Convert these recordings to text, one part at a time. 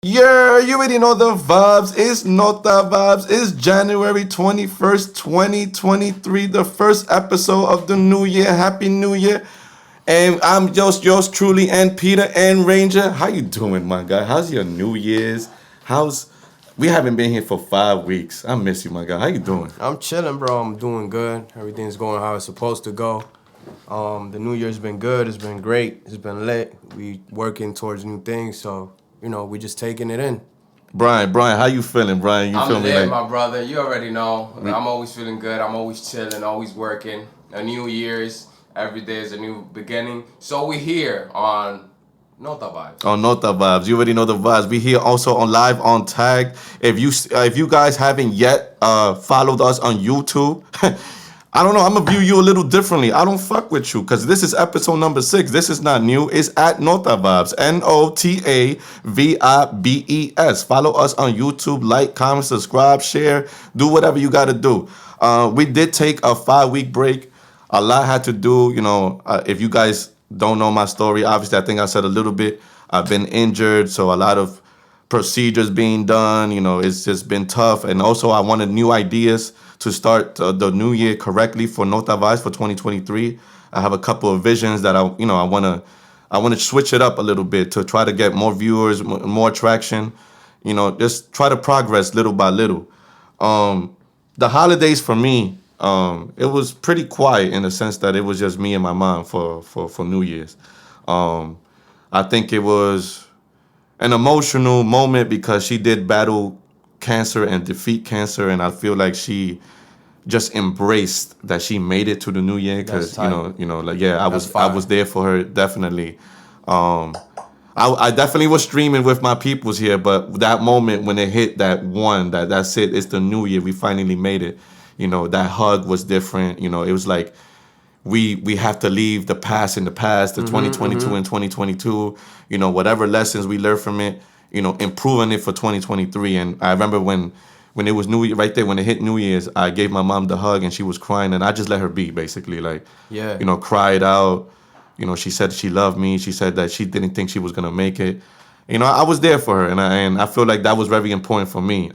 Yeah, you already know the vibes. It's Nota Vibes. It's January 21st, 2023, the first episode of the new year. Happy New Year. And I'm just yours truly and Peter and Ranger. How you doing, my guy? How's your New Year's? How's we haven't been here for 5 weeks. I miss you, my guy. How you doing? I'm chilling, bro. I'm doing good. Everything's going how it's supposed to go. The new year's been good. It's been great. It's been lit. We working towards new things, so we just taking it in. Brian, how you feeling, Brian? You feel I'm me lit, like my brother. You already know. I'm always feeling good. I'm always chilling, always working. A new year's, every day is a new beginning. So we here on Nota Vibes. on Nota Vibes? You already know the vibes. We here also on live on Tag. If you guys haven't yet followed us on YouTube, I don't know. I'm gonna view you a little differently. I don't fuck with you because this is episode number 6. This is not new. It's at Nota Vibes. NOTAVIBES. Follow us on YouTube. Like, comment, subscribe, share. Do whatever you gotta do. We did take a 5-week break. A lot had to do. If you guys don't know my story, obviously I think I said a little bit. I've been injured, so a lot of procedures being done. It's just been tough. And also, I wanted new ideas to start the new year correctly for Nota Vibes for 2023. I have a couple of visions that I want to switch it up a little bit to try to get more viewers, more traction. Just try to progress little by little. The holidays for me, it was pretty quiet in the sense that it was just me and my mom for New Year's. I think it was an emotional moment because she did battle cancer and defeat cancer, and I feel like she just embraced that she made it to the new year because like yeah, I was there for her definitely. I definitely was streaming with my peoples here, but that moment when it hit that's it, it's the new year, we finally made it. That hug was different. It was like we have to leave the past in the past, the 2022 and 2022, whatever lessons we learned from it, improving it for 2023. And I remember when it was New Year, right there when it hit New Year's, I gave my mom the hug and she was crying and I just let her be, basically, like, Yeah. cried out. She said she loved me. She said that she didn't think she was gonna make it. I was there for her, and I feel like that was very important for me.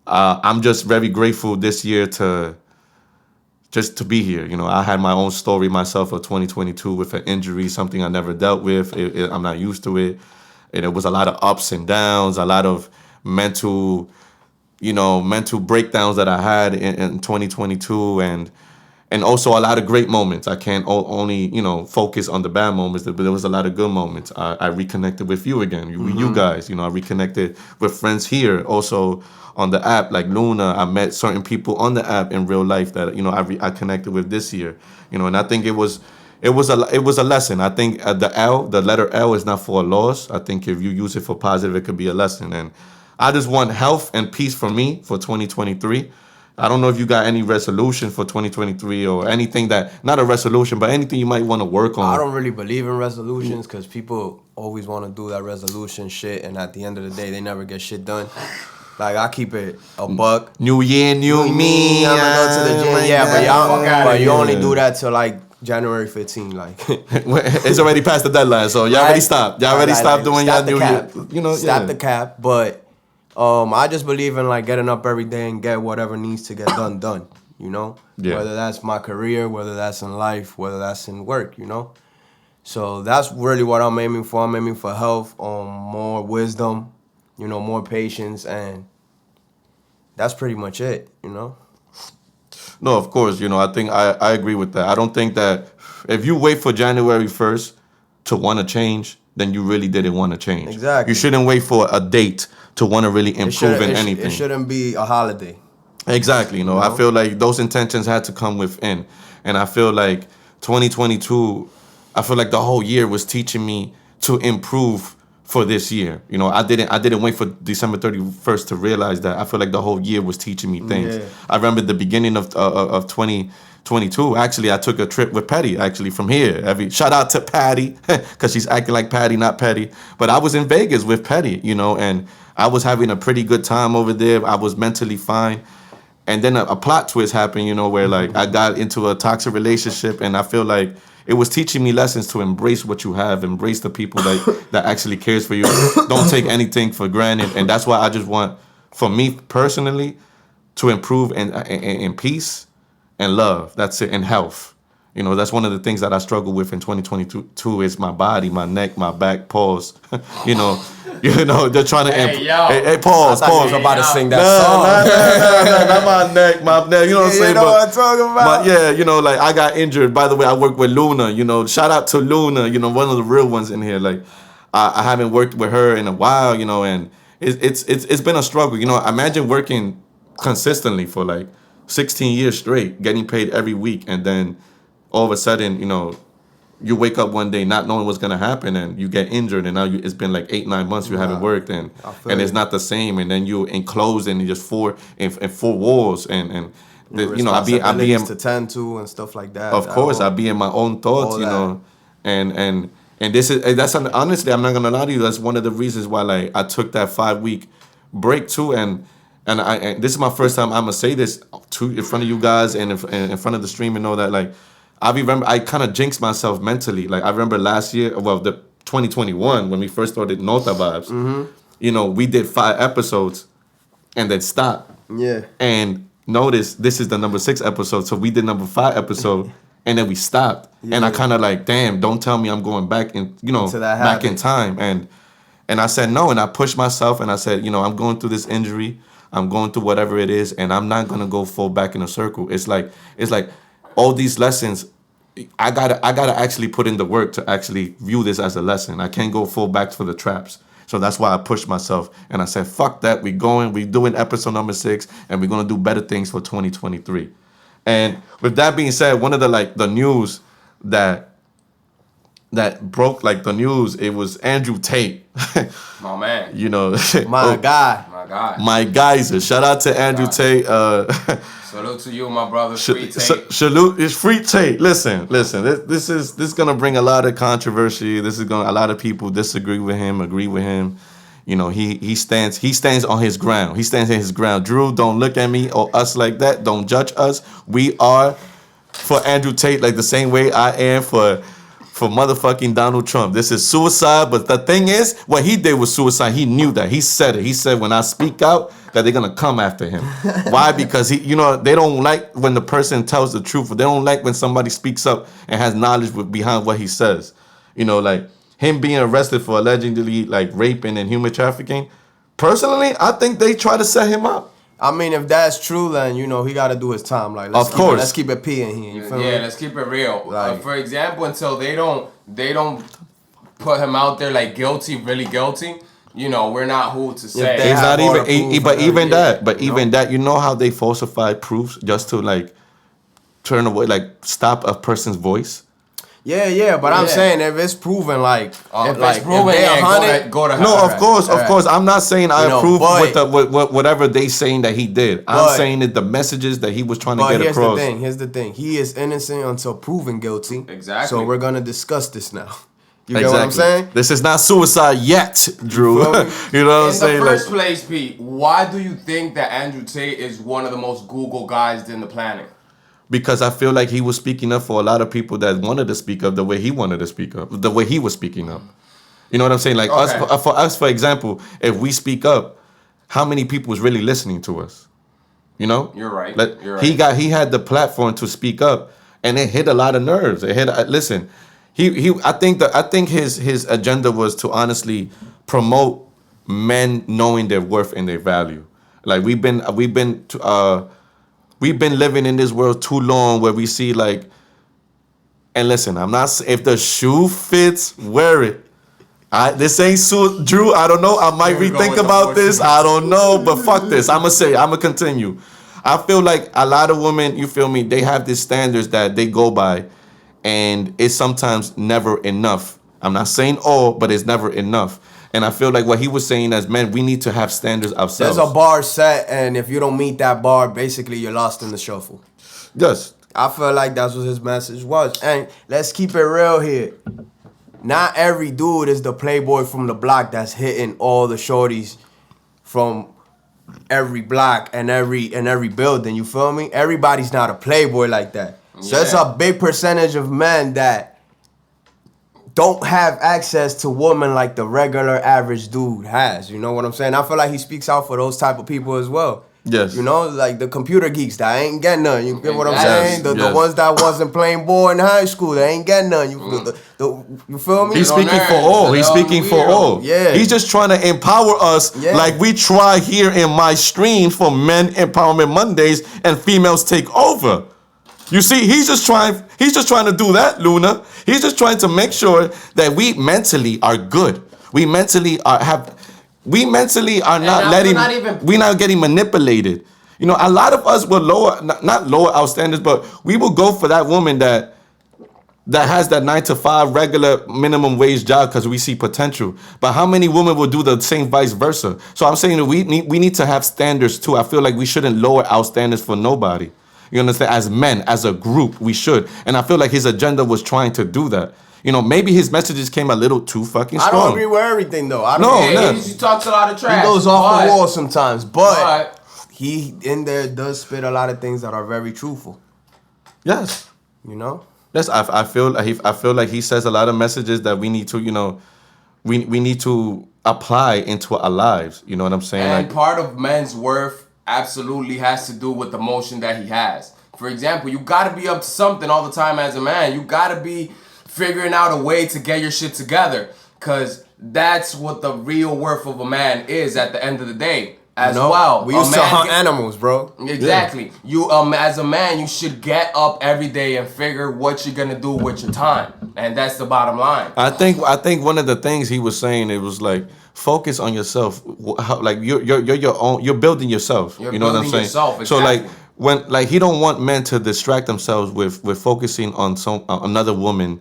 I'm just very grateful this year to be here. I had my own story myself of 2022 with an injury, something I never dealt with. I'm not used to it. And it was a lot of ups and downs, a lot of mental breakdowns that I had in 2022, and also a lot of great moments. I can't only focus on the bad moments, but there was a lot of good moments. I reconnected with you again, you guys. I reconnected with friends here, also on the app, like Luna. I met certain people on the app in real life that I connected with this year. And I think it was a lesson. I think the letter L is not for a loss. I think if you use it for positive, it could be a lesson. And I just want health and peace for me for 2023. I don't know if you got any resolution for 2023 or anything not a resolution, but anything you might want to work on. I don't really believe in resolutions because people always want to do that resolution shit, and at the end of the day, they never get shit done. Like, I keep it a buck. New year, new me. I'm gonna go to the gym. Yeah, but you only do that till like January 15. Like, it's already past the deadline, so y'all already stopped. Y'all already stopped doing y'all new year. Stop the cap. But I just believe in like getting up every day and get whatever needs to get done. Yeah. Whether that's my career, whether that's in life, whether that's in work. So that's really what I'm aiming for. I'm aiming for health, more wisdom, more patience, and that's pretty much it. No, of course, I think I agree with that. I don't think that if you wait for January 1st to want to change, then you really didn't want to change. Exactly. You shouldn't wait for a date to want to really improve in anything. It shouldn't be a holiday. Exactly. I feel like those intentions had to come within. And I feel like 2022, I feel like the whole year was teaching me to improve for this year. I didn't wait for December 31st to realize that. I feel like the whole year was teaching me things. Yeah. I remember the beginning of 2022. Actually, I took a trip with Patty, actually, from here. Shout out to Patty, because she's acting like Patty, not Petty. But I was in Vegas with Patty, and I was having a pretty good time over there. I was mentally fine. And then a plot twist happened, where like I got into a toxic relationship, and I feel like it was teaching me lessons to embrace what you have, embrace the people that actually cares for you. Don't take anything for granted, and that's why I just want, for me personally, to improve in peace and love. That's it, and health. You know, that's one of the things that I struggle with in 2022 is my body, my neck, my back, pause. you know, they're trying to pause, I was pause. about to sing that Not my neck, you know what I'm saying? You know what I'm talking about? Yeah, you know, like I got injured. By the way, I work with Luna, you know, shout out to Luna, you know, one of the real ones in here. Like I haven't worked with her in a while, you know, and it's been a struggle. You know, imagine working consistently for like 16 years straight, getting paid every week, and then all of a sudden, you know, you wake up one day not knowing what's gonna happen, and you get injured, and now it's been like 8-9 months you haven't worked, and it's not the same, and then you enclosed in just four walls, and you know, I be in to tend to and stuff like that. of course, I be in my own thoughts, you know, and this is that's honestly, I'm not gonna lie to you, that's one of the reasons why like I took that 5-week break too, and this is my first time I'm gonna say this in front of you guys and in front of the stream and all that. Like I kind of jinxed myself mentally. Like I remember last year, well, the 2021 when we first started Nota Vibes. Mm-hmm. You know, we did 5 episodes and then stopped. Yeah. And notice this is the number 6 episode, so we did number 5 episode and then we stopped. Yeah. And I kind of like, damn, don't tell me I'm going back in, you know, back in time. And I said no, and I pushed myself, and I said, you know, I'm going through this injury, I'm going through whatever it is, and I'm not gonna go full back in a circle. It's like all these lessons, I gotta actually put in the work to actually view this as a lesson. I can't go full back for the traps. So that's why I pushed myself, and I said, fuck that, we doing episode number 6, and we're gonna do better things for 2023. And with that being said, one of the news that broke like the news, it was Andrew Tate. My man. You know, my guy. My geyser. Shout out to Andrew Tate. Salute to you, my brother. Free Tate. Salute. It's Free Tate. Listen. This is gonna bring a lot of controversy. This is a lot of people disagree with him, agree with him. You know, he stands on his ground. He stands in his ground. Drew, don't look at me or us like that. Don't judge us. We are for Andrew Tate like the same way I am for motherfucking Donald Trump. This is suicide, but the thing is, what he did was suicide. He knew that. He said it. He said, when I speak out, that they're gonna come after him. Why? Because they don't like when the person tells the truth. They don't like when somebody speaks up and has knowledge behind what he says. You know, like him being arrested for allegedly like raping and human trafficking. Personally, I think they try to set him up. I mean, if that's true, then you know he got to do his time. Like, let's keep it P in here. You feel me? Yeah, let's keep it real. Like, for example, until they don't put him out there like really guilty. You know, we're not who to say. It's not even. But even that. But even that. You know how they falsify proofs just to like turn away, like stop a person's voice. Yeah, but I'm saying if it's proven, like, if it's proven, go to no, of course. I'm not saying I approve with whatever they saying that he did. I'm saying that the messages that he was trying to get across. Here's the thing. He is innocent until proven guilty. Exactly. So we're gonna discuss this now. You get what I'm saying? This is not suicide yet, Drew. You know what I'm saying? In the first place, Pete, why do you think that Andrew Tate is one of the most Google guys in the planet? Because I feel like he was speaking up for a lot of people that wanted to speak up the way he wanted to speak up, the way he was speaking up. You know what I'm saying? Like us, for example, if we speak up, how many people is really listening to us? You know? You're right. He had the platform to speak up, and it hit a lot of nerves. It hit. Listen, I think his agenda was to honestly promote men knowing their worth and their value. Like we've been living in this world too long where we see like, and listen, I'm not, if the shoe fits, wear it. This ain't Drew, I don't know. I might rethink about this. I don't know, but fuck this. I'm gonna continue. I feel like a lot of women, you feel me, they have these standards that they go by, and it's sometimes never enough. I'm not saying all, but it's never enough. And I feel like what he was saying as men, we need to have standards ourselves. There's a bar set, and if you don't meet that bar, basically you're lost in the shuffle. Yes. I feel like that's what his message was. And let's keep it real here. Not every dude is the playboy from the block that's hitting all the shorties from every block and every building. You feel me? Everybody's not a playboy like that. So there's a big percentage of men that don't have access to women like the regular average dude has. You know what I'm saying? I feel like he speaks out for those type of people as well. Yes. You know, like the computer geeks that ain't get none. You get what I'm Yes, saying? The yes. ones that wasn't playing ball in high school, they ain't get none. You feel me? He's on speaking there, for all. He's they're speaking on for weirdo. all. Yeah. He's just trying to empower us Yeah. like we try here in my stream for Men Empowerment Mondays and Females Take Over. You see, he's just trying to do that, Luna. He's just trying to make sure that we mentally are good. We mentally are not we're not getting manipulated. You know, a lot of us will not lower our standards, but we will go for that woman that has that 9 to 5 regular minimum wage job because we see potential. But how many women will do the same vice versa? So I'm saying that we need to have standards too. I feel like we shouldn't lower our standards for nobody. You understand? As men, as a group, we should. And I feel like his agenda was trying to do that. You know, maybe his messages came a little too fucking I strong. don't agree with everything though. I No, don't. no. He talks a lot of trash. He goes off but- the wall sometimes, but But he in there does spit a lot of things that are very truthful. Yes. You know? Yes, I feel like he says a lot of messages that we need to, you know, we need to apply into our lives. You know what I'm saying? And Like, part of men's worth absolutely has to do with the motion that he has. For example, you gotta be up to something all the time as a man. You gotta be figuring out a way to get your shit together. Cause that's what the real worth of a man is at the end of the day. As You know? well. We A used to man hunt get- animals, bro. Exactly. You as a man, you should get up every day and figure what you're gonna do with your time. And that's the bottom line. I think one of the things he was saying, it was like, focus on yourself. Like you're your own. You're building yourself. You're you know what I'm building saying? yourself, So like exactly. when like he don't want men to distract themselves with focusing on another woman,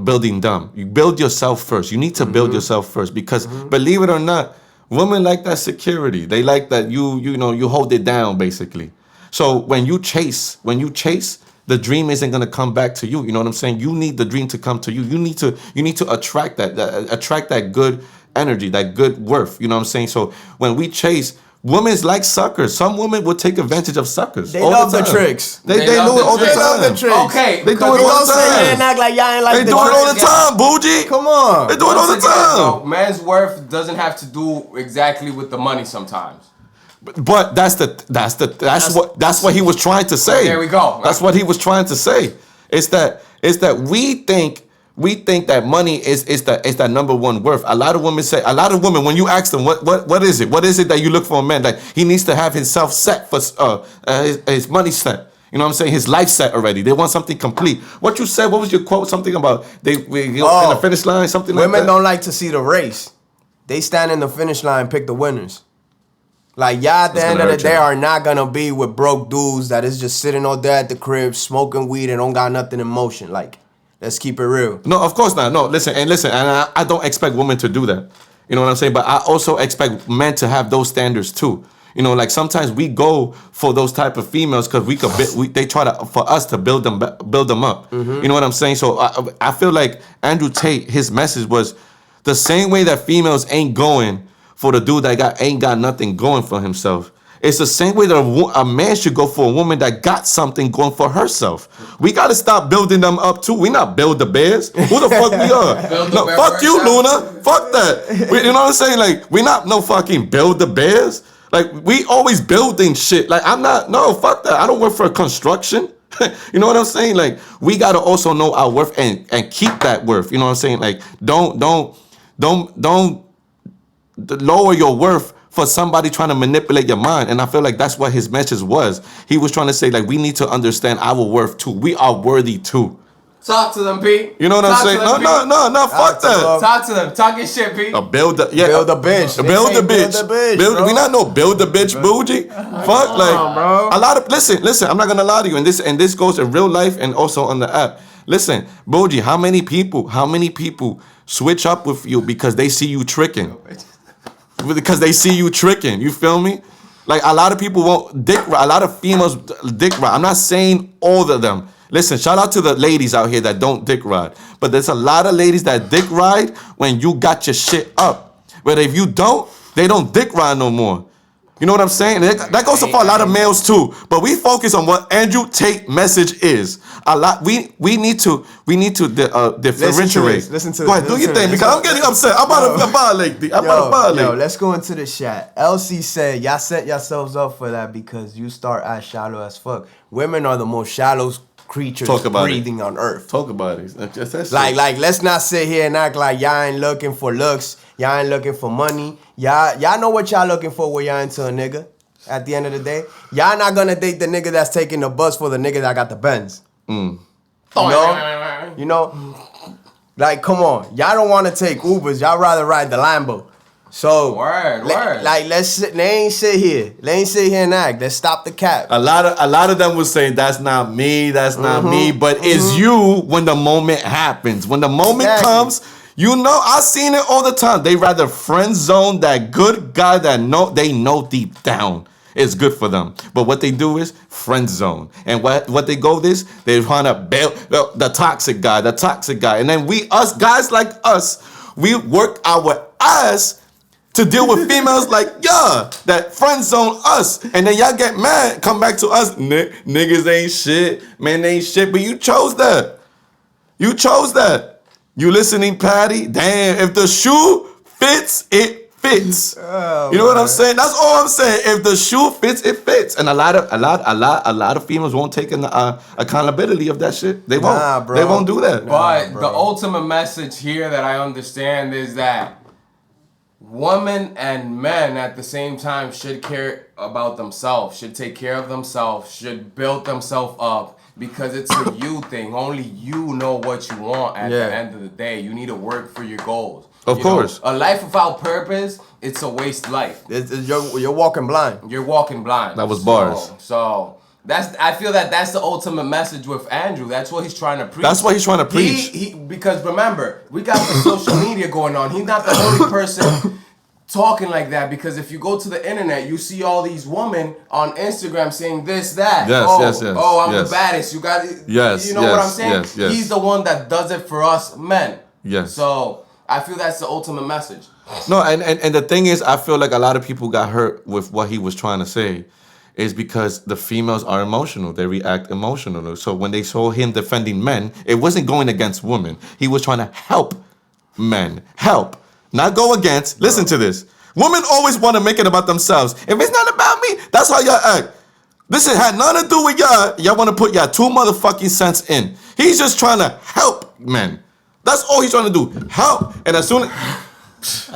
building them. You build yourself first. You need to build yourself first because believe it or not, women like that security. They like that you hold it down basically. So when you chase, the dream isn't gonna come back to you. You know what I'm saying? You need the dream to come to you. You need to attract that good energy, that good worth. You know what I'm saying? So when we chase, women's like suckers. Some women will take advantage of suckers. They all love the time. tricks. They They love do it the all the tricks. They love time. the tricks. Okay. They do because it all Don't the sit here time. and act like y'all ain't like They the do it all the tricks. time, Bougie. Come on. They do it all the Once again, time. though, man's worth doesn't have to do exactly with the money sometimes. But that's what he was trying to say. There we go. That's what he was trying to say. It's that we think that money is that number one worth. A lot of women when you ask them what is it that you look for a man, like he needs to have himself set for his money set. You know what I'm saying? His life set already. They want something complete. What you said? What was your quote? Something about in the finish line. Something like that. Women don't like to see the race. They stand in the finish line and pick the winners. Like, y'all at the It's end gonna of the hurt day you. are not gonna be with broke dudes that is just sitting all day at the crib smoking weed and don't got nothing in motion. Like, let's keep it real. No, of course not. No, listen, and I don't expect women to do that. You know what I'm saying? But I also expect men to have those standards too. You know, like sometimes we go for those type of females because they try for us to build them up. You know what I'm saying? So I feel like Andrew Tate, his message was the same way that females ain't going for the dude that ain't got nothing going for himself. It's the same way that a man should go for a woman that got something going for herself. We got to stop building them up too. We not build the bears. Who the fuck we are? Build the No, bear fuck for you, ourselves. Luna. Fuck that. You know what I'm saying? Like, we not no fucking build the bears. Like, we always building shit. Like, fuck that. I don't work for construction. You know what I'm saying? Like, we got to also know our worth and keep that worth. You know what I'm saying? Like, don't lower your worth for somebody trying to manipulate your mind. And I feel like that's what his message was. He was trying to say, like, we need to understand our worth too. We are worthy too. Talk to them, P. You know what I'm Talk to saying? them, No, fuck to that. them. Talk to them. Talk your shit, P. Build a bitch. Build a bitch. They Build say a bitch. bro. We not no build a bitch bougie. Fuck, like bro. a lot of listen. I'm not gonna lie to you, and this goes in real life and also on the app. Listen, bougie. How many people switch up with you because they see you tricking? Because they see you tricking. You feel me? Like a lot of people won't dick ride. A lot of females dick ride. I'm not saying all of them. Listen, shout out to the ladies out here that don't dick ride. But there's a lot of ladies that dick ride when you got your shit up. But if you don't, they don't dick ride no more. You know what I'm saying? That goes for a lot of males too. But we focus on what Andrew Tate message is. A lot. We need to differentiate. Listen to Go ahead, do your thing because I'm getting upset. I'm about to violate. I'm about to violate. Yo, let's go into the chat. LC said, y'all set yourselves up for that because you start as shallow as fuck. Women are the most shallow creatures breathing on earth. Talk about it. That's like, let's not sit here and act like y'all ain't looking for looks. Y'all ain't looking for money. Y'all know what y'all looking for when y'all into a nigga. At the end of the day, y'all not gonna date the nigga that's taking the bus for the nigga that got the Benz. You know, like come on, y'all don't want to take Ubers. Y'all rather ride the Lambo. So word. Like they ain't sit here and act. Let's stop the cap. A lot of them will say that's not me, not me, but it's you when the moment happens. When the moment comes, you know, I've seen it all the time. They rather friend zone that good guy that they know deep down is good for them. But what they do is friend zone. And what they go this, they want to bail the toxic guy. And then guys like us, we work our ass to deal with females like y'all that friend zone us, and then y'all get mad, come back to us. Niggas ain't shit, man, they ain't shit. But you chose that. You listening, Patty? Damn, if the shoe fits, it fits. Oh, you know what I'm saying? That's all I'm saying. If the shoe fits, it fits. And a lot of females won't take accountability of that shit. They won't. Bro. They won't do that. But the ultimate message here that I understand is that women and men at the same time should care about themselves, should take care of themselves, should build themselves up. Because it's a you thing. Only you know what you want at the end of the day. You need to work for your goals. Of course. A life without purpose, it's a waste life. You're walking blind. You're walking blind. That was bars. So I feel that's the ultimate message with Andrew. That's what he's trying to preach. That's what he's trying to preach. Because remember, we got the social media going on. He's not the only person talking like that, because if you go to the internet, you see all these women on Instagram saying this, that. Yes. Oh, I'm the baddest. You got it. Yes. You know what I'm saying? Yes. He's the one that does it for us men. Yes. So I feel that's the ultimate message. No, and the thing is, I feel like a lot of people got hurt with what he was trying to say, is because the females are emotional. They react emotionally. So when they saw him defending men, it wasn't going against women. He was trying to help men. Help. Not go against. Listen to this. Women always want to make it about themselves. If it's not about me, that's how y'all act. This had nothing to do with y'all. Y'all want to put y'all 2 motherfucking cents in. He's just trying to help men. That's all he's trying to do. Help. And as soon as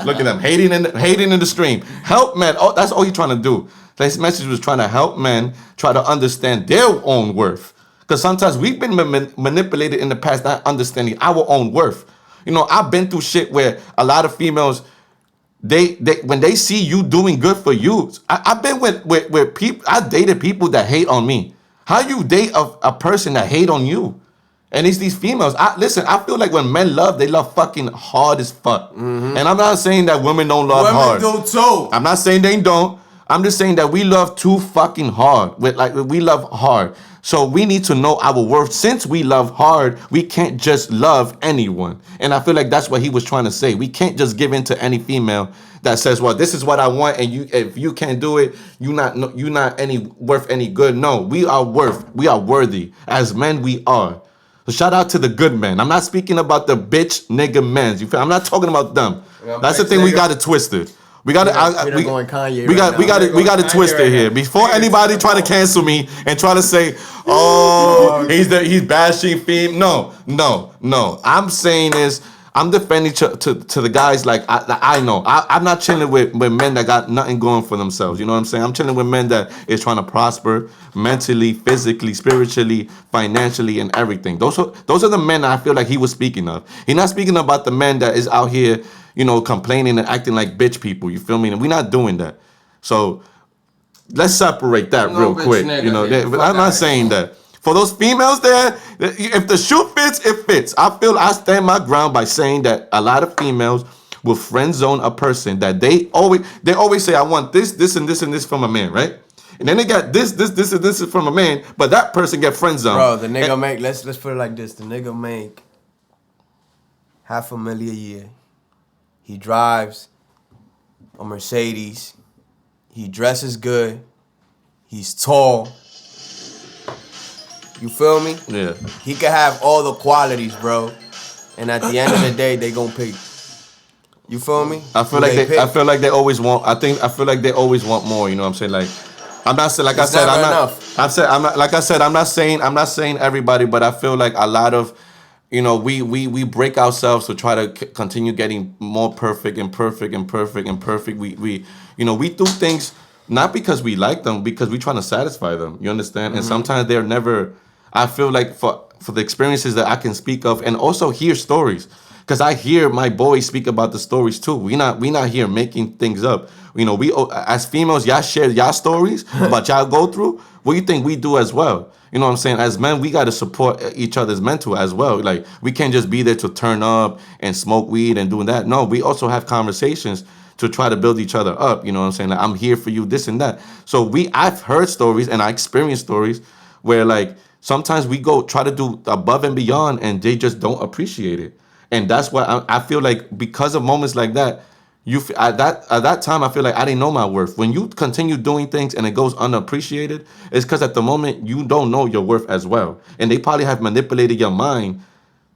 look at them hating in the stream. Help men. Oh, that's all he's trying to do. His message was trying to help men try to understand their own worth. Because sometimes we've been manipulated in the past, not understanding our own worth. You know, I've been through shit where a lot of females, they when they see you doing good for you, I've been with people, I dated people that hate on me. How you date a person that hate on you? And it's these females. I feel like when men love, they love fucking hard as fuck. Mm-hmm. And I'm not saying that women don't love hard. Women do too. I'm not saying they don't. I'm just saying that we love too fucking hard. We love hard. So we need to know our worth. Since we love hard, we can't just love anyone. And I feel like that's what he was trying to say. We can't just give in to any female that says, well, this is what I want, and if you can't do it, you're not any worth any good. No, we are worthy. As men, we are. So shout out to the good men. I'm not speaking about the bitch nigga men. You feel? I'm not talking about them. That's the thing we got it twisted. We got to twist it here. Before anybody try to cancel me and try to say, "Oh, he's bashing fame." No. I'm saying is I'm defending to the guys like I know. I'm not chilling with men that got nothing going for themselves. You know what I'm saying? I'm chilling with men that is trying to prosper mentally, physically, spiritually, financially, and everything. Those are the men that I feel like he was speaking of. He's not speaking about the men that is out here, you know, complaining and acting like bitch people. You feel me? And we're not doing that. So let's separate that real quick. Nigga, you know, I'm not saying that. For those females there, if the shoe fits, it fits. I stand my ground by saying that a lot of females will friend zone a person that they always say, I want this, and this from a man, right? And then they got this, and this from a man, but that person get friend zoned. Bro, the nigga make, let's put it like this. The nigga make $500,000 a year. He drives a Mercedes. He dresses good. He's tall. You feel me? Yeah. He could have all the qualities, bro. And at the end of the day, they gonna pick. You feel me? I feel Who like they they. I pick. feel like they always want. I feel like they always want more. You know what I'm saying? Like, I'm not saying. Like I It's said, I'm never not. enough. I said. I'm not. Like I said, I'm not saying. I'm not saying everybody, but I feel like a lot of, we break ourselves to try to continue getting more perfect and perfect and perfect and perfect. We do things not because we like them, because we trying to satisfy them. You understand? And sometimes they're never. I feel like for the experiences that I can speak of, and also hear stories. Because I hear my boys speak about the stories too. We not here making things up. We as females, y'all share y'all stories about y'all go through. What do you think we do as well? You know what I'm saying? As men, we got to support each other's mental as well. Like we can't just be there to turn up and smoke weed and doing that. No, we also have conversations to try to build each other up. You know what I'm saying? Like I'm here for you, this and that. So I've heard stories and I experienced stories where like sometimes we go try to do above and beyond and they just don't appreciate it. And that's why I feel like because of moments like that, at that time I feel like I didn't know my worth. When you continue doing things and it goes unappreciated, it's because at the moment you don't know your worth as well, and they probably have manipulated your mind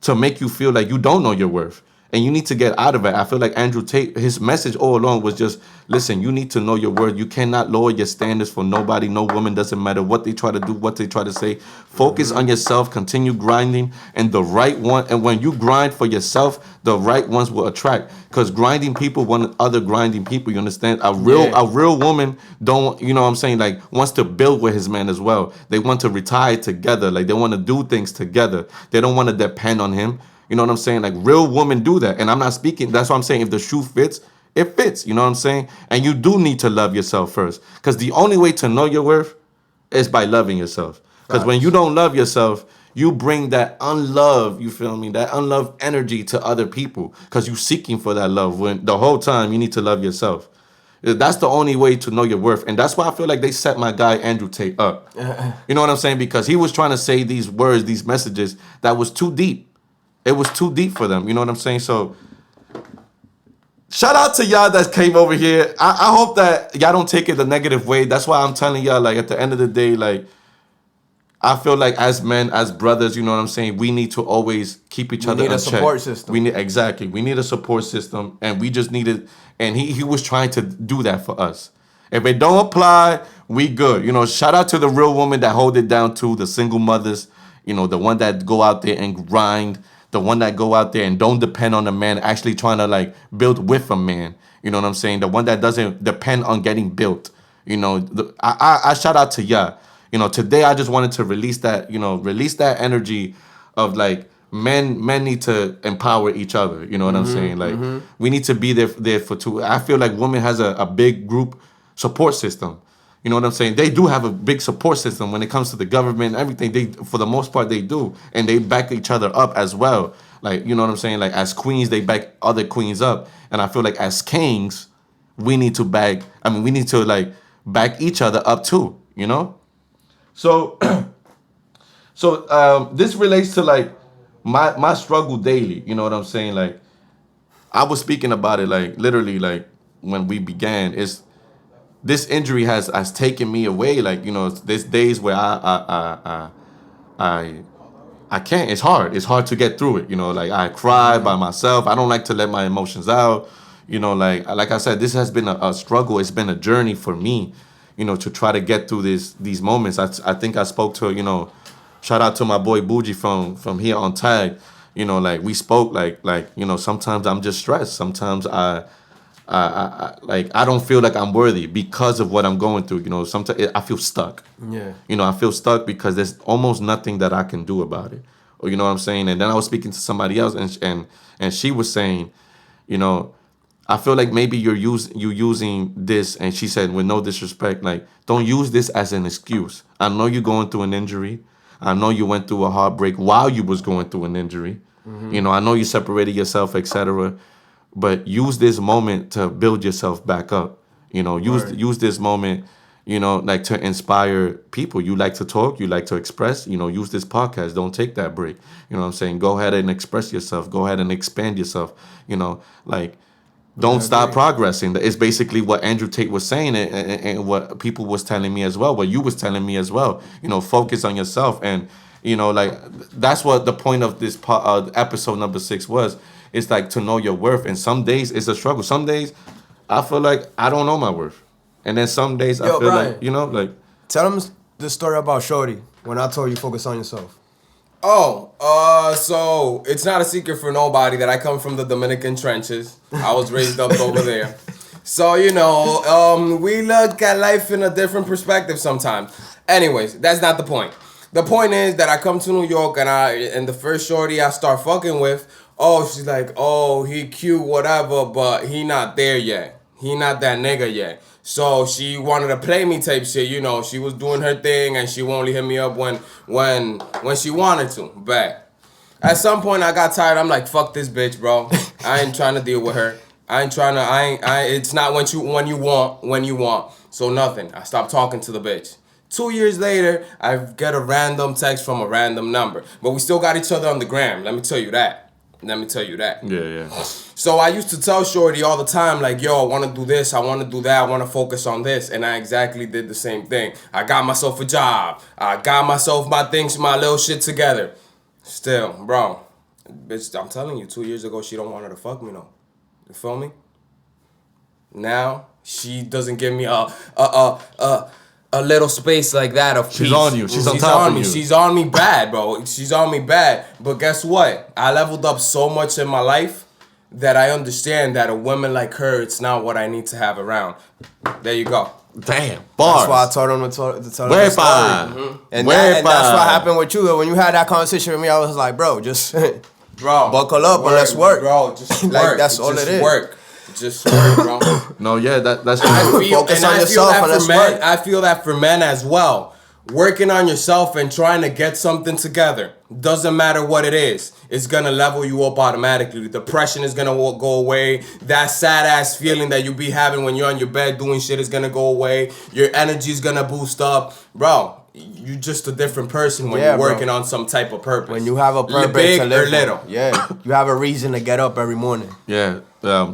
to make you feel like you don't know your worth. And you need to get out of it. I feel like Andrew Tate, his message all along was just, listen, you need to know your worth. You cannot lower your standards for nobody. No woman, doesn't matter what they try to do, what they try to say. Focus on yourself, continue grinding, and the right one. And when you grind for yourself, the right ones will attract. Because grinding people want other grinding people. You understand? A real Yeah. a real woman don't, you know what I'm saying, like wants to build with his man as well. They want to retire together. Like they want to do things together. They don't want to depend on him. You know what I'm saying? Like real women do that. And I'm not speaking, that's what I'm saying. If the shoe fits, it fits. You know what I'm saying? And you do need to love yourself first. Because the only way to know your worth is by loving yourself. Because when you Facts. don't love yourself, you bring that unlove, you feel me? That unloved energy to other people. Because you're seeking for that love when the whole time you need to love yourself. That's the only way to know your worth. And that's why I feel like they set my guy Andrew Tate up. You know what I'm saying? Because he was trying to say these words, these messages that was too deep. It was too deep for them. You know what I'm saying? So shout out to y'all that came over here. I hope that y'all don't take it the negative way. That's why I'm telling y'all, like, at the end of the day, like, I feel like as men, as brothers, you know what I'm saying, we need to always keep each We other need in a check. support system. We need exactly. We need a support system, and we just needed. And he was trying to do that for us. If it don't apply, we good. You know, shout out to the real woman that hold it down too, the single mothers. You know, the one that go out there and grind, the one that go out there and don't depend on a man, actually trying to like build with a man. You know what I'm saying? The one that doesn't depend on getting built. You know, I shout out to ya. You know, today I just wanted to release that, release that energy of like men need to empower each other. You know what I'm saying? Like we need to be there for two. I feel like women has a big group support system. You know what I'm saying? They do have a big support system when it comes to the government and everything. They, for the most part, they do, and they back each other up as well. Like, you know what I'm saying? Like as queens, they back other queens up, and I feel like as kings, we need to back. I mean, we need to like back each other up too. You know? So, this relates to like my struggle daily. You know what I'm saying? Like I was speaking about it like literally like when we began. Is this injury has taken me away. Like there's days where I I can't. It's hard. It's hard to get through it. Like I cry by myself. I don't like to let my emotions out. Like I said, this has been a struggle. It's been a journey for me. To try to get through these moments. I think I spoke to shout out to my boy Bougie from here on Tag. Like we spoke like sometimes I'm just stressed. Sometimes like I don't feel like I'm worthy because of what I'm going through. Sometimes I feel stuck. Yeah. I feel stuck because there's almost nothing that I can do about it. Or you know what I'm saying? And then I was speaking to somebody else, and she was saying, I feel like maybe you using this, and she said with no disrespect, like don't use this as an excuse. I know you're going through an injury. I know you went through a heartbreak while you was going through an injury. I know you separated yourself, etc. But use this moment to build yourself back up. Word. Use this moment, like to inspire people. You like to talk, you like to express, use this podcast. Don't take that break. You know what I'm saying? Go ahead and express yourself. Go ahead and expand yourself. Like don't stop agree. progressing. It's basically what Andrew Tate was saying, and what people was telling me as well, what you was telling me as well. Focus on yourself, and like that's what the point of this episode number 6 was. It's like to know your worth, and some days it's a struggle. Some days I feel like I don't know my worth, and then some days I Yo, feel Brian. like like Tell them the story about Shorty when I told you focus on yourself. So it's not a secret for nobody that I come from the Dominican trenches. I was raised up over there. So, we look at life in a different perspective sometimes. Anyways, that's not the point. The point is that I come to New York and the first shorty I start fucking with, she's like, he cute, whatever, but he not there yet. He not that nigga yet. So she wanted to play me type shit, she was doing her thing and she would only hit me up when she wanted to. But at some point I got tired. I'm like, fuck this bitch, bro. I ain't trying to deal with her. It's not when you want. So nothing. I stopped talking to the bitch. 2 years later, I get a random text from a random number. But we still got each other on the gram. Let me tell you that. yeah. So I used to tell Shorty all the time, like, yo, I want to do this, I want to do that, I want to focus on this. And I exactly did the same thing. I got myself a job. I got myself my things, my little shit together. Still, bro, bitch, I'm telling you, 2 years ago, she don't want her to fuck me, no. You feel me? Now, she doesn't give me a little space like that of peace. She's on you. She's on top of me. you. She's on me bad, bro. She's on me bad. But guess what? I leveled up so much in my life that I understand that a woman like her, it's not what I need to have around. There you go. Damn, bars. That's why I told him to tell Where the story. five? And Where that's what five? happened with you. When you had that conversation with me, I was like, bro, just Bro. buckle up and let's work. Bro, just work. Like, that's all Just it is. work. Just work, bro. No, yeah, that's Focus on yourself and let's work. I feel that for men as well. Working on yourself and trying to get something together. Doesn't matter what it is. It's gonna level you up automatically. Depression is gonna go away. That sad ass feeling that you be having when you're on your bed doing shit is gonna go away. Your energy is gonna boost up. Bro, you're just a different person when you're working on some type of purpose. When you have a purpose big to live or little. for. Yeah, you have a reason to get up every morning. yeah.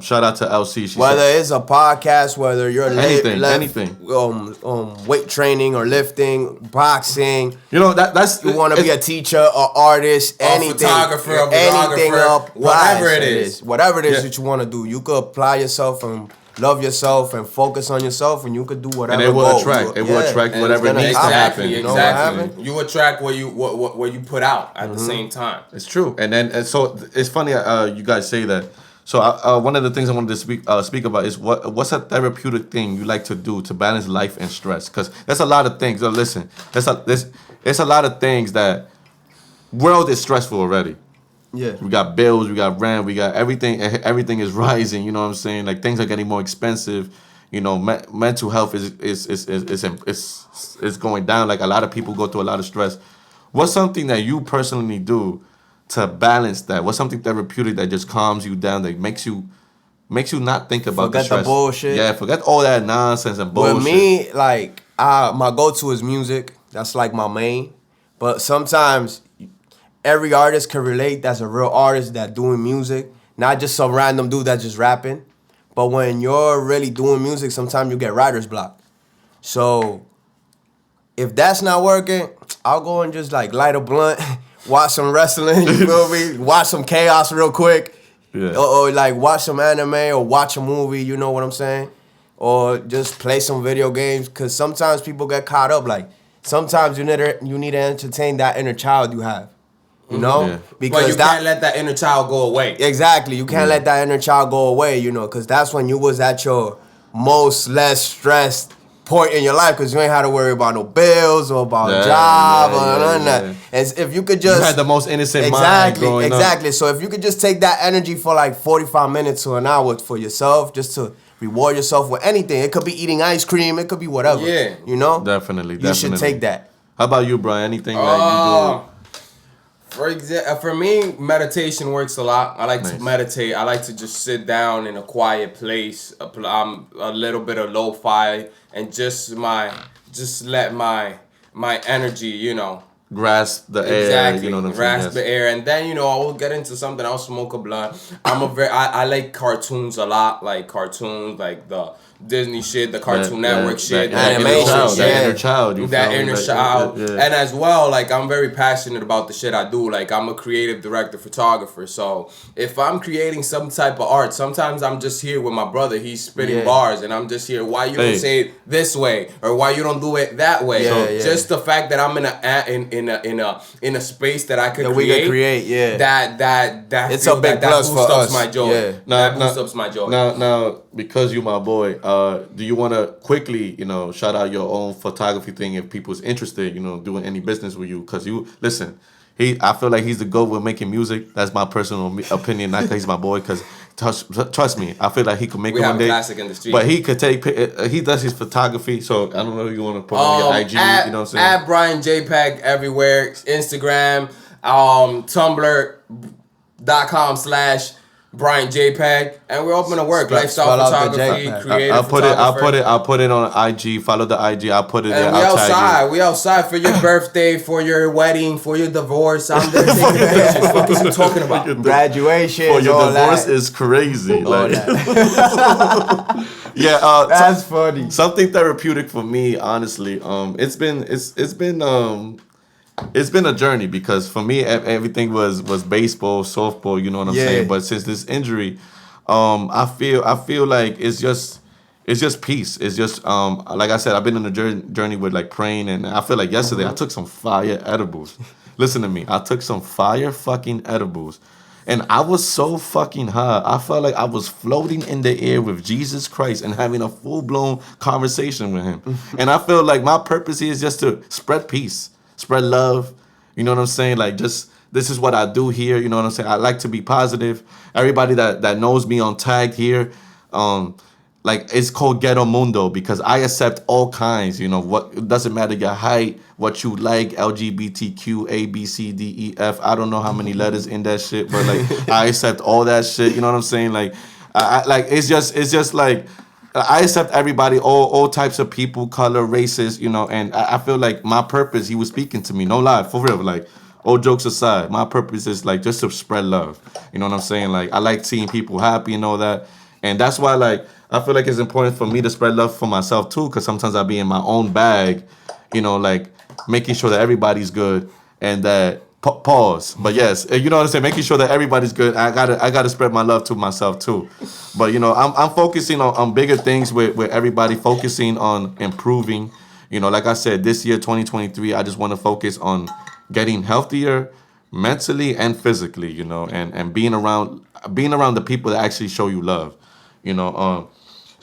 Shout out to LC. She Whether said, it's a podcast, whether you're Anything. Weight training or lifting, boxing. that's You want to be a teacher, an artist, anything, photographer, a anything videographer, up, whatever it is. whatever it is Yeah. that you want to do. You could apply yourself and love yourself and focus on yourself, and you could do whatever. and it will goal. attract. It will Yeah. attract And whatever it's gonna needs to happen. happen. You know what Exactly. happened? You attract what you put out at the same time. It's true, and so it's funny. You guys say that. So one of the things I wanted to speak about is what's a therapeutic thing you like to do to balance life and stress? Because there's a lot of things. Listen, there's a lot of things that world is stressful already. Yeah. We got bills, we got rent, we got everything. Everything is rising. You know what I'm saying? Like things are getting more expensive. Mental health is going down. Like a lot of people go through a lot of stress. What's something that you personally do to balance that? What's something therapeutic that just calms you down, that makes you not think about Forget the stress? the bullshit. Yeah, forget all that nonsense and bullshit. With me, like, my go-to is music. That's like my main. But sometimes every artist can relate. That's a real artist that doing music, not just some random dude that's just rapping. But when you're really doing music, sometimes you get writer's block. So if that's not working, I'll go and just like light a blunt, watch some wrestling, you feel me? Watch some chaos real quick. Yeah. Or like watch some anime or watch a movie, you know what I'm saying? Or just play some video games, because sometimes people get caught up. Like sometimes you need to entertain that inner child you have. You know? Yeah. But you can't let that inner child go away. Exactly. You can't let that inner child go away, because that's when you was at your less stressed point in your life, because you ain't had to worry about no bills or about a job or none of that. And if you could just... You had the most innocent mind growing up. Exactly. So if you could just take that energy for like 45 minutes to an hour for yourself, just to reward yourself with anything. It could be eating ice cream. It could be whatever. Yeah. You know? Definitely. You should take that. How about you, Brian? Anything that For me, meditation works a lot. I like Nice. to meditate. I like to just sit down in a quiet place, a little bit of lo-fi, and just let my energy, grasp the air. Exactly, You know what I'm saying? grasp Yes. the air, and then I will get into something. I'll smoke a blunt. I like cartoons a lot, like cartoons, like the Disney shit, the Cartoon Network shit, the Animation Nickelodeon that shit. inner child, you that feel me? inner Like, child, yeah. and as well, like I'm very passionate about the shit I do. Like I'm a creative director, photographer. So if I'm creating some type of art, sometimes I'm just here with my brother. He's spitting bars, and I'm just here. Why you don't say it this way, or why you don't do it that way? Just the fact that I'm in a space that I could That create. we can create, That It's a big that plus boosts for up us. my joy. Yeah. That boosts up my joy. Now, because you my boy, do you want to quickly, shout out your own photography thing if people's interested, doing any business with you? Because you listen, I feel like he's the GOAT with making music. That's my personal opinion. Not because he's my boy, because trust me, I feel like he could make We it have one a day. classic in the street. But he could take. He does his photography. So I don't know if you want to put on your IG. At, You know what I'm saying? At Brian JPEG everywhere, Instagram, Tumblr.com/Brian JPEG, and we're open to work. Lifestyle spell out the photography, JPEG. creative I'll photography. put it on IG. Follow the IG. I'll put it there. And we I'll tag you. outside. We outside for your birthday, for your wedding, for your divorce. I'm there taking pictures. What is you talking about? Graduation, For your all divorce that. is crazy. All Like, that. yeah, That's funny. something therapeutic for me, honestly. It's been a journey because for me everything was baseball, softball. You know what I'm saying? But since this injury, I feel like it's just peace. It's just like I said, I've been on a journey with like praying, and I feel like yesterday I took some fire edibles. Listen to me, I took some fire fucking edibles. And I was so fucking high. I felt like I was floating in the air with Jesus Christ and having a full-blown conversation with him. And I feel like my purpose here is just to spread peace, spread love. You know what I'm saying? Like, just this is what I do here. You know what I'm saying? I like to be positive. Everybody that knows me on Tagged here, like it's called Ghetto Mundo because I accept all kinds. What it doesn't matter your height, what you like, LGBTQ, A, B, C, D, E, F. I don't know how many letters in that shit, but like I accept all that shit. You know what I'm saying? Like, I like it's just like I accept everybody, all types of people, color, races. And I feel like my purpose. He was speaking to me, no lie, for real. Like, all jokes aside, my purpose is like just to spread love. You know what I'm saying? Like I like seeing people happy and all that. And that's why, like, I feel like it's important for me to spread love for myself too, because sometimes I be in my own bag, like making sure that everybody's good and that pause. But yes, you know what I'm saying, making sure that everybody's good. I gotta spread my love to myself too. But I'm focusing on bigger things with everybody, focusing on improving. Like I said, this year 2023, I just want to focus on getting healthier mentally and physically, and being around the people that actually show you love.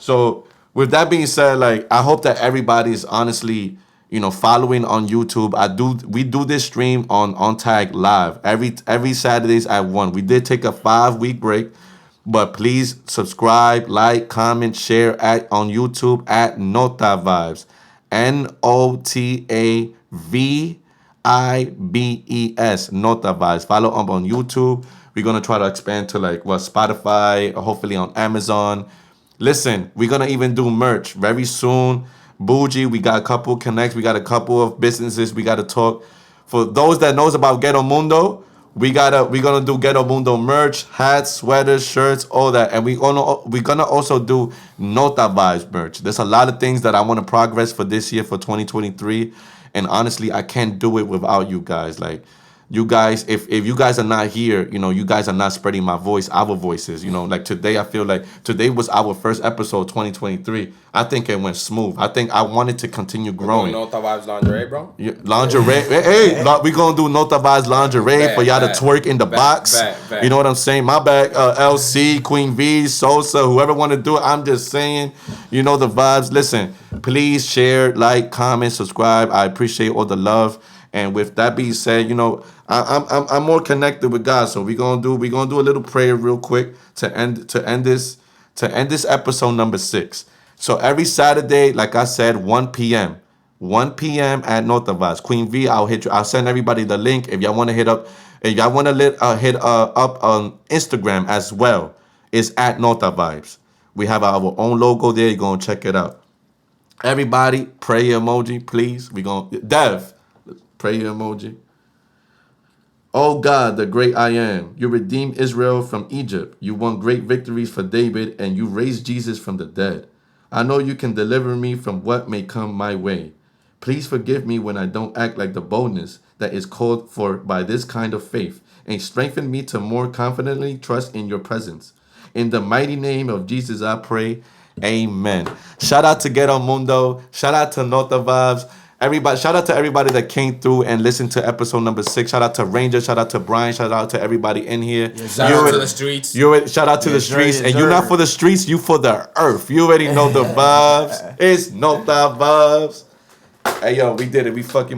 So with that being said, like I hope that everybody's honestly, following on YouTube. We do this stream on Tag Live every Saturdays at 1. We did take a 5-week break, but please subscribe, like, comment, share on YouTube at Nota Vibes. NOTAVIBES, Nota Vibes. Follow up on YouTube. We're gonna try to expand to like Spotify, or hopefully on Amazon. Listen, we're gonna even do merch very soon. Bougie, we got a couple connects, we got a couple of businesses we gotta talk. For those that knows about Ghetto Mundo, we're gonna do Ghetto Mundo merch, hats, sweaters, shirts, all that. And we're gonna also do Nota Vibes merch. There's a lot of things that I want to progress for this year, for 2023. And honestly, I can't do it without you guys. Like, you guys, if you guys are not here, you guys are not spreading my voice, our voices. Like today, I feel like today was our first episode 2023. I think it went smooth. I think I wanted to continue growing. Nota Vibes lingerie, bro. Yeah, lingerie. Hey, we gonna do Nota Vibes lingerie for y'all to twerk in the box. Back. You know what I'm saying? My bag, LC, Queen V, Sosa, whoever want to do it. I'm just saying, the vibes. Listen, please share, like, comment, subscribe. I appreciate all the love. And with that being said, I'm more connected with God. So we're gonna do a little prayer real quick to end this episode number 6. So every Saturday, like I said, 1 p.m. 1 p.m. at Nota Vibes. Queen V, I'll hit you. I'll send everybody the link if y'all want to hit up. If y'all want to hit up on Instagram as well, it's at Nota Vibes. We have our own logo there. You're gonna check it out. Everybody, prayer emoji, please. We gonna Dev, prayer emoji. Oh God, the great I am. You redeemed Israel from Egypt. You won great victories for David, and you raised Jesus from the dead. I know you can deliver me from what may come my way. Please forgive me when I don't act like the boldness that is called for by this kind of faith, and strengthen me to more confidently trust in your presence. In the mighty name of Jesus, I pray. Amen. Shout out to Ghetto Mundo. Shout out to Nota Vibes. Everybody, shout out to everybody that came through and listened to episode number 6. Shout out to Ranger. Shout out to Brian. Shout out to everybody in here. Shout out to the streets. Shout out to the Yes, sir, streets. yes, And you're not sir. for the streets, you for the earth. You already know the vibes. It's Nota Vibes. Hey, yo, we did it. We fucking